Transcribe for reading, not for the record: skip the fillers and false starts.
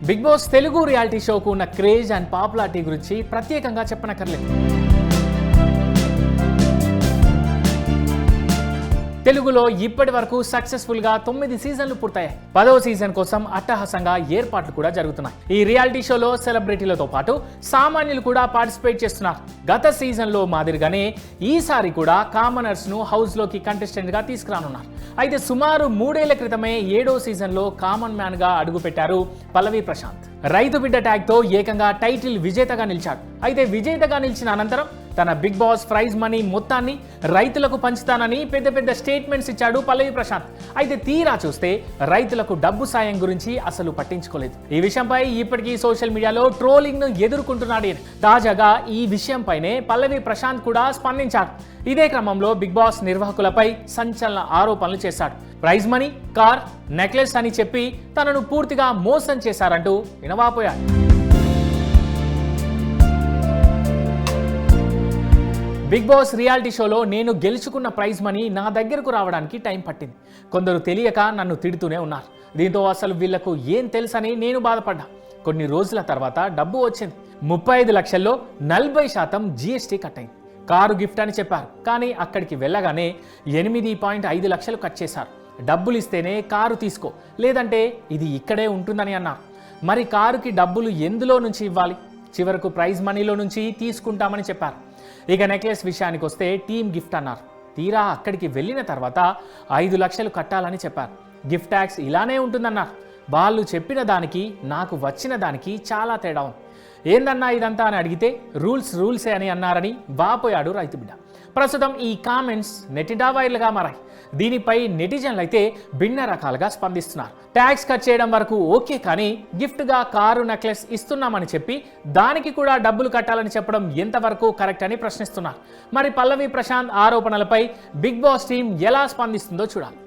Big boss Telugu reality షోకు ఉన్న craze and popularity గురించి ప్రత్యేకంగా చెప్పనక్కర్లేదు. తెలుగులో ఇప్పటి వరకు సక్సెస్ఫుల్ గా 9 సీజన్లు పూర్తయ్యాయి. 10వ సీజన్ కోసం అట్టహాసంగా ఏర్పాట్లు కూడా జరుగుతున్నాయి. ఈ రియాలిటీ షోలో సెలబ్రిటీలతో పాటు సామాన్యులు కూడా పార్టిసిపేట్ చేస్తున్నారు. గత సీజన్ లో మాదిరిగానే ఈసారి కూడా కామనర్స్ ను హౌస్ లోకి కంటెస్టెంట్ గా తీసుకురానున్నారు. అయితే సుమారు 3 ఏళ్ల క్రితమే 7వ సీజన్ లో కామన్ మ్యాన్ గా అడుగుపెట్టారు పల్లవి ప్రశాంత్. రైతు బిడ్డ ట్యాగ్ తో ఏకంగా టైటిల్ విజేతగా నిలిచాడు. అయితే విజేతగా నిలిచిన అనంతరం తన బిగ్ బాస్ ప్రైజ్ మనీ మొత్తాన్ని రైతులకు పంచుతానని పెద్ద స్టేట్మెంట్స్ ఇచ్చాడు పల్లవి ప్రశాంత్. అయితే తీరా చూస్తే రైతులకు డబ్బు సాయం గురించి అసలు పట్టించుకోలేదు. ఈ విషయంపై ఇప్పటికీ సోషల్ మీడియాలో ట్రోలింగ్ ను ఎదుర్కొంటున్నాడు. తాజాగా ఈ విషయంపైనే పల్లవి ప్రశాంత్ కూడా స్పందించాడు. ఇదే క్రమంలో బిగ్ బాస్ నిర్వాహకులపై సంచలన ఆరోపణలు చేశాడు. ప్రైజ్ మనీ, కార్, నెక్లెస్ అని చెప్పి తనను పూర్తిగా మోసం చేశారంటూ వినవాపోయాడు. బిగ్ బాస్ రియాలిటీ షోలో నేను గెలుచుకున్న ప్రైజ్ మనీ నా దగ్గరకు రావడానికి టైం పట్టింది. కొందరు తెలియక నన్ను తిడుతూనే ఉన్నారు. దీంతో అసలు వీళ్లకు ఏం తెలుసని నేను బాధపడ్డా. కొన్ని రోజుల తర్వాత డబ్బు వచ్చింది. 35 లక్షల్లో 40% GST కట్ అయింది. కారు గిఫ్ట్ అని చెప్పారు, కానీ అక్కడికి వెళ్ళగానే 8.5 లక్షలు కట్ చేశారు. డబ్బులు ఇస్తేనే కారు తీసుకో, లేదంటే ఇది ఇక్కడే ఉంటుందని అన్నారు. మరి కారుకి డబ్బులు ఎందులో నుంచి ఇవ్వాలి? చివరకు ప్రైజ్ మనీలో నుంచి తీసుకుంటామని చెప్పారు. ఇక నెక్లెస్ విషయానికి వస్తే టీమ్ గిఫ్ట్ అన్నారు. తీరా అక్కడికి వెళ్ళిన తర్వాత 5 లక్షలు కట్టాలని చెప్పారు. గిఫ్ట్ ట్యాక్స్ ఇలానే ఉంటుందన్నారు. వాళ్ళు చెప్పిన దానికి నాకు వచ్చిన దానికి చాలా తేడా ఉంది. ఏందన్నా ఇదంతా అని అడిగితే రూల్సే అని అన్నారని వాపోయాడు రైతు బిడ్డ. ప్రస్తుతం ఈ కామెంట్స్ నెట్టింటా వైరల్గా మారాయి. దీనిపై నెటిజన్లు అయితే భిన్న రకాలుగా స్పందిస్తున్నారు. ట్యాక్స్ కట్ చేయడం వరకు ఓకే, కానీ గిఫ్ట్గా కారు, నెక్లెస్ ఇస్తున్నామని చెప్పి దానికి కూడా డబ్బులు కట్టాలని చెప్పడం ఎంతవరకు కరెక్ట్ అని ప్రశ్నిస్తున్నారు. మరి పల్లవి ప్రశాంత్ ఆరోపణలపై బిగ్ బాస్ టీం ఎలా స్పందిస్తుందో చూడాలి.